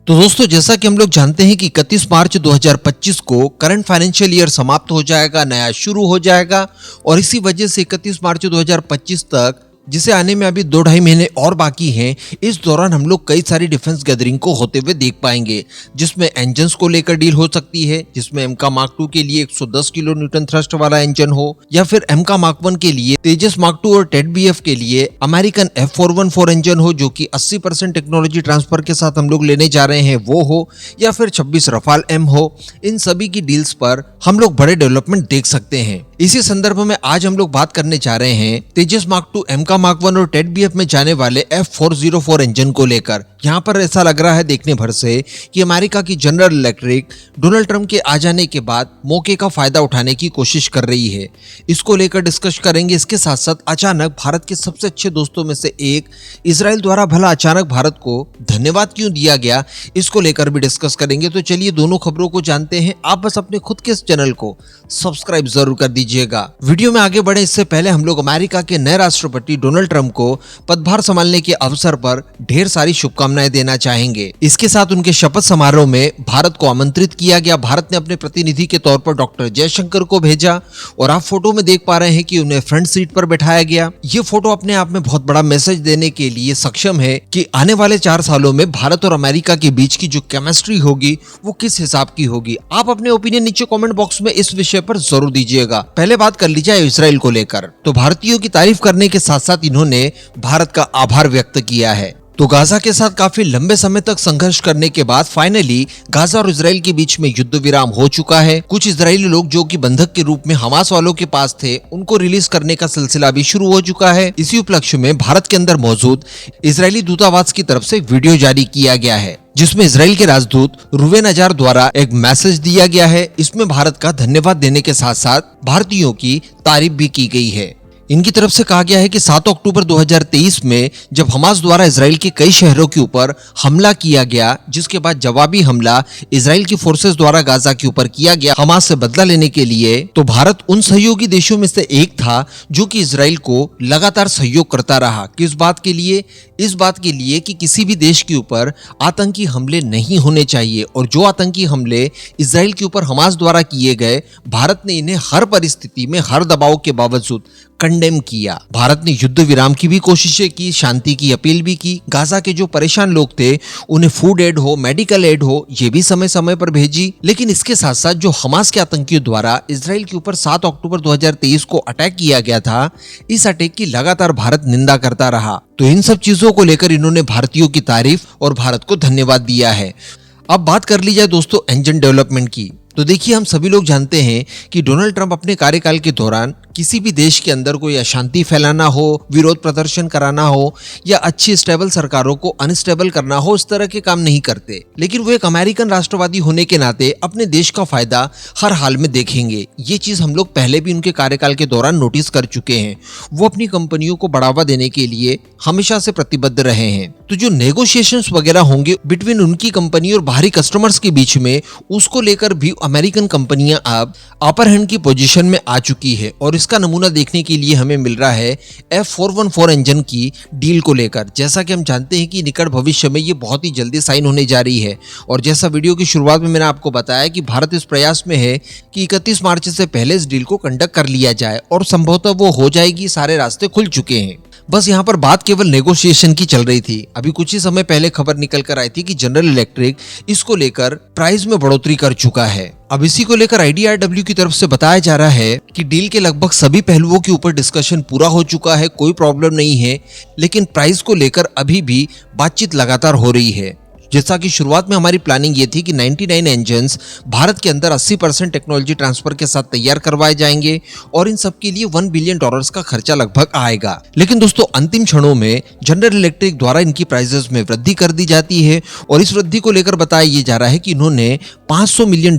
तो दोस्तों, जैसा कि हम लोग जानते हैं कि 31 मार्च 2025 को करंट फाइनेंशियल ईयर समाप्त हो जाएगा, नया शुरू हो जाएगा और इसी वजह से 31 मार्च 2025 तक, जिसे आने में अभी 2-2.5 महीने और बाकी हैं, इस दौरान हम लोग कई सारी डिफेंस गैदरिंग को होते हुए देख पाएंगे, जिसमें इंजन्स को लेकर डील हो सकती है, जिसमें एमका मार्क 2 के लिए 110 किलो न्यूटन थ्रस्ट वाला इंजन हो, या फिर एमका मार्क 1 के लिए तेजस मार्क 2 और टेड बीएफ के लिए अमेरिकन F414 इंजन हो, जो कि 80% टेक्नोलॉजी ट्रांसफर के साथ हम लोग लेने जा रहे हैं वो हो, या फिर 26 रफाल एम हो। इन सभी की डील्स पर हम लोग बड़े डेवलपमेंट देख सकते हैं। इसी संदर्भ में आज हम लोग बात करने जा रहे हैं तेजस मार्क 2, एमका मार्क 1 और टेड बीएफ में जाने वाले F404 इंजन को लेकर। यहाँ पर ऐसा लग रहा है देखने भर से कि अमेरिका की जनरल इलेक्ट्रिक डोनाल्ड ट्रंप के आ जाने के बाद मौके का फायदा उठाने की कोशिश कर रही है। इसको लेकर डिस्कस करेंगे। इसके साथ साथ अचानक भारत के सबसे अच्छे दोस्तों में से एक इजराइल द्वारा भला अचानक भारत को धन्यवाद क्यों दिया गया, इसको लेकर भी डिस्कस करेंगे। तो चलिए दोनों खबरों को जानते हैं। आप बस अपने खुद के इस चैनल को सब्सक्राइब जरूर कर दीजिएगा। वीडियो में आगे बढ़े इससे पहले हम लोग अमेरिका के नए राष्ट्रपति डोनाल्ड ट्रंप को पदभार संभालने के अवसर पर ढेर सारी शुभकामनाएं देना चाहेंगे। इसके साथ उनके शपथ समारोह में भारत को आमंत्रित किया गया। भारत ने अपने प्रतिनिधि के तौर पर डॉक्टर जयशंकर को भेजा और आप फोटो में देख पा रहे हैं कि उन्हें फ्रंट सीट पर बैठाया गया। ये फोटो अपने आप में बहुत बड़ा मैसेज देने के लिए सक्षम है कि आने वाले 4 सालों में भारत और अमेरिका के बीच की जो केमिस्ट्री होगी वो किस हिसाब की होगी। आप अपने ओपिनियन नीचे कमेंट बॉक्स में इस विषय पर जरूर दीजिएगा। पहले बात कर ली जाए इजराइल को लेकर। तो भारतीयों की तारीफ करने के साथ साथ इन्होंने भारत का आभार व्यक्त किया है। तो गाजा के साथ काफी लंबे समय तक संघर्ष करने के बाद फाइनली गाजा और इजराइल के बीच में युद्ध विराम हो चुका है। कुछ इजरायली लोग जो कि बंधक के रूप में हमास वालों के पास थे, उनको रिलीज करने का सिलसिला भी शुरू हो चुका है। इसी उपलक्ष्य में भारत के अंदर मौजूद इजरायली दूतावास की तरफ से एक वीडियो जारी किया गया है, जिसमें इजराइल के राजदूत रुवेन अजार द्वारा एक मैसेज दिया गया है। इसमें भारत का धन्यवाद देने के साथ साथ भारतीयों की तारीफ भी की गई है। इनकी तरफ से कहा गया है कि 7 अक्टूबर 2023 में जब हमास द्वारा इजराइल के कई शहरों के ऊपर हमला किया गया, जिसके बाद जवाबी हमला इजराइल की फोर्सेस द्वारा गाजा के ऊपर किया गया हमास से बदला लेने के लिए, तो भारत उन सहयोगी देशों में से एक था जो कि इजराइल को लगातार सहयोग करता रहा। किस बात के लिए? इस बात के लिए कि किसी भी देश के ऊपर आतंकी हमले नहीं होने चाहिए, और जो आतंकी हमले इजराइल के ऊपर हमास द्वारा किए गए, भारत ने इन्हें हर परिस्थिति में हर दबाव के बावजूद कंडेम किया। भारत ने युद्ध विराम की भी कोशिशें की, शांति की अपील भी की। गाजा के जो परेशान लोग थे उन्हें फूड एड हो, मेडिकल एड हो, ये भी समय समय पर भेजी। लेकिन इसके साथ साथ जो हमास के आतंकियों द्वारा इजराइल के ऊपर 7 अक्टूबर 2023 को अटैक किया गया था, इस अटैक की लगातार भारत निंदा करता रहा। तो इन सब चीजों को लेकर इन्होंने भारतीयों की तारीफ और भारत को धन्यवाद दिया है। अब बात कर ली जाए दोस्तों इंजन डेवलपमेंट की। तो देखिए, हम सभी लोग जानते हैं कि डोनाल्ड ट्रंप अपने कार्यकाल के दौरान किसी भी देश के अंदर कोई अशांति फैलाना हो, विरोध प्रदर्शन कराना हो, या अच्छी स्टेबल सरकारों को अनस्टेबल करना हो, इस तरह के काम नहीं करते। लेकिन वो एक अमेरिकन राष्ट्रवादी होने के नाते अपने देश का फायदा हर हाल में देखेंगे। ये चीज हम लोग पहले भी उनके कार्यकाल के दौरान नोटिस कर चुके हैं। वो अपनी कंपनियों को बढ़ावा देने के लिए हमेशा से प्रतिबद्ध रहे हैं। तो जो नेगोशिएशंस वगैरह होंगे बिटवीन उनकी कंपनी और बाहरी कस्टमर्स के बीच में, उसको लेकर भी अमेरिकन कंपनियां अब अपर हैंड की पोजीशन में आ चुकी है। और इसका नमूना देखने के लिए हमें मिल रहा है F414 इंजन की डील को लेकर। जैसा कि हम जानते हैं कि निकट भविष्य में ये बहुत ही जल्दी साइन होने जा रही है, और जैसा वीडियो की शुरुआत में मैंने आपको बताया कि भारत इस प्रयास में है कि 31 मार्च से पहले इस डील को कंडक्ट कर लिया जाए, और संभवतः वो हो जाएगी। सारे रास्ते खुल चुके हैं। बस यहाँ पर बात केवल नेगोशिएशन की चल रही थी। अभी कुछ ही समय पहले खबर निकल कर आई थी कि जनरल इलेक्ट्रिक इसको लेकर प्राइस में बढ़ोतरी कर चुका है। अब इसी को लेकर IDRW की तरफ से बताया जा रहा है कि डील के लगभग सभी पहलुओं के ऊपर डिस्कशन पूरा हो चुका है, कोई प्रॉब्लम नहीं है। लेकिन प्राइस को लेकर अभी भी बातचीत लगातार हो रही है। जैसा कि शुरुआत में हमारी प्लानिंग ये थी कि 99 इंजन्स भारत के अंदर 80% टेक्नोलॉजी ट्रांसफर के साथ तैयार करवाए जाएंगे, और इन सब के लिए $1 बिलियन का खर्चा लगभग आएगा। लेकिन दोस्तों, अंतिम क्षणों में जनरल इलेक्ट्रिक द्वारा इनकी प्राइसेस में वृद्धि कर दी जाती है, और इस वृद्धि को लेकर बताया ये जा रहा है कि इन्होंने $500 मिलियन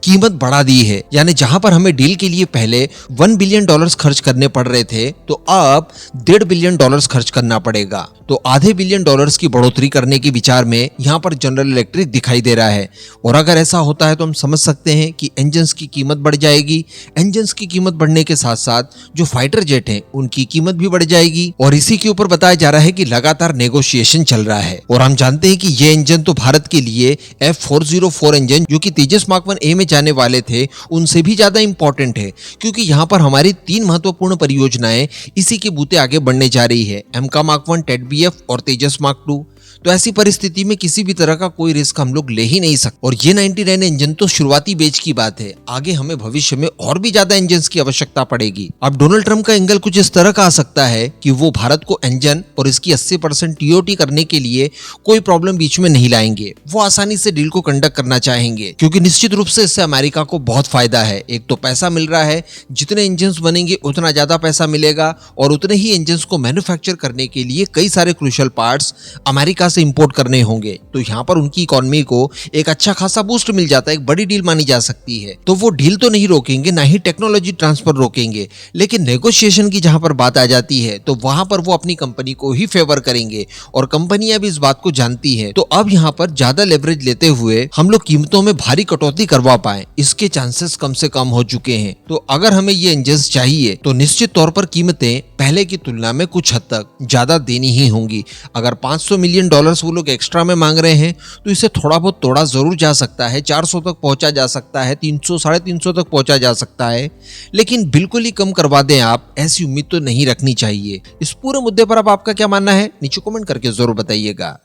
कीमत बढ़ा दी है। यानी जहां पर हमें डील के लिए पहले $1 बिलियन खर्च करने पड़ रहे थे, तो अब $1.5 बिलियन खर्च करना पड़ेगा। तो आधे $1 बिलियन की बढ़ोतरी करने के विचार में यहाँ पर जनरल इलेक्ट्रिक दिखाई दे रहा है। और अगर ऐसा होता है तो हम समझ सकते हैं कि इंजन्स की कीमत बढ़ जाएगी। इंजन्स की कीमत बढ़ने के साथ साथ जो फाइटर जेट हैं उनकी कीमत भी बढ़ जाएगी। और इसी के ऊपर बताया जा रहा है कि लगातार नेगोशिएशन चल रहा है। और हम जानते हैं कि ये इंजन तो भारत के लिए F404 इंजन जो कि तेजस मार्क 1A में जाने वाले थे उनसे भी ज्यादा इंपॉर्टेंट है, क्योंकि यहाँ पर हमारी 3 महत्वपूर्ण परियोजनाएं इसी के बूते आगे बढ़ने जा रही है, एमका मार्क 1, टेट BF और तेजस मार्क 2। तो ऐसी परिस्थिति में किसी भी तरह का कोई रिस्क हम लोग ले ही नहीं सकते। और ये 99 इंजन तो शुरुआती बैच की बात है, आगे हमें भविष्य में और भी ज्यादा इंजन की आवश्यकता पड़ेगी। अब डोनाल्ड ट्रंप का एंगल कुछ इस तरह का आ सकता है कि वो भारत को इंजन और इसकी 80% TOT करने के लिए कोई प्रॉब्लम बीच में नहीं लाएंगे। वो आसानी से डील को कंडक्ट करना चाहेंगे, क्योंकि निश्चित रूप से इससे अमेरिका को बहुत फायदा है। एक तो पैसा मिल रहा है, जितने इंजन बनेंगे उतना ज्यादा पैसा मिलेगा और उतने ही इंजन को मैन्युफैक्चर करने के लिए कई सारे क्रूशियल पार्ट्स अमेरिका से इंपोर्ट करने होंगे। तो यहाँ पर उनकी इकोनॉमी को एक अच्छा खासा बूस्ट मिल जाता है, एक बड़ी डील मानी जा सकती है। तो वो डील तो नहीं रोकेंगे, ना ही टेक्नोलॉजी ट्रांसफर रोकेंगे, लेकिन नेगोशिएशन की जहां पर बात आ जाती है तो वहां पर वो अपनी कंपनी को ही फेवर करेंगे। और कंपनियां भी इस बात को जानती है। तो अब यहाँ पर ज्यादा लेवरेज लेते हुए हम लोग कीमतों में भारी कटौती करवा पाए, इसके चांसेस कम से कम हो चुके हैं। तो अगर हमें ये इंजन चाहिए तो निश्चित तौर पर कीमतें पहले की तुलना में कुछ हद तक ज्यादा देनी ही होंगी। अगर $500 मिलियन वो लोग एक्स्ट्रा में मांग रहे हैं तो इसे थोड़ा बहुत तोड़ा जरूर जा सकता है, 400 तक पहुंचा जा सकता है, 300 350 तक पहुंचा जा सकता है, लेकिन बिल्कुल ही कम करवा दें आप, ऐसी उम्मीद तो नहीं रखनी चाहिए। इस पूरे मुद्दे पर अब आपका क्या मानना है नीचे कमेंट करके जरूर बताइएगा।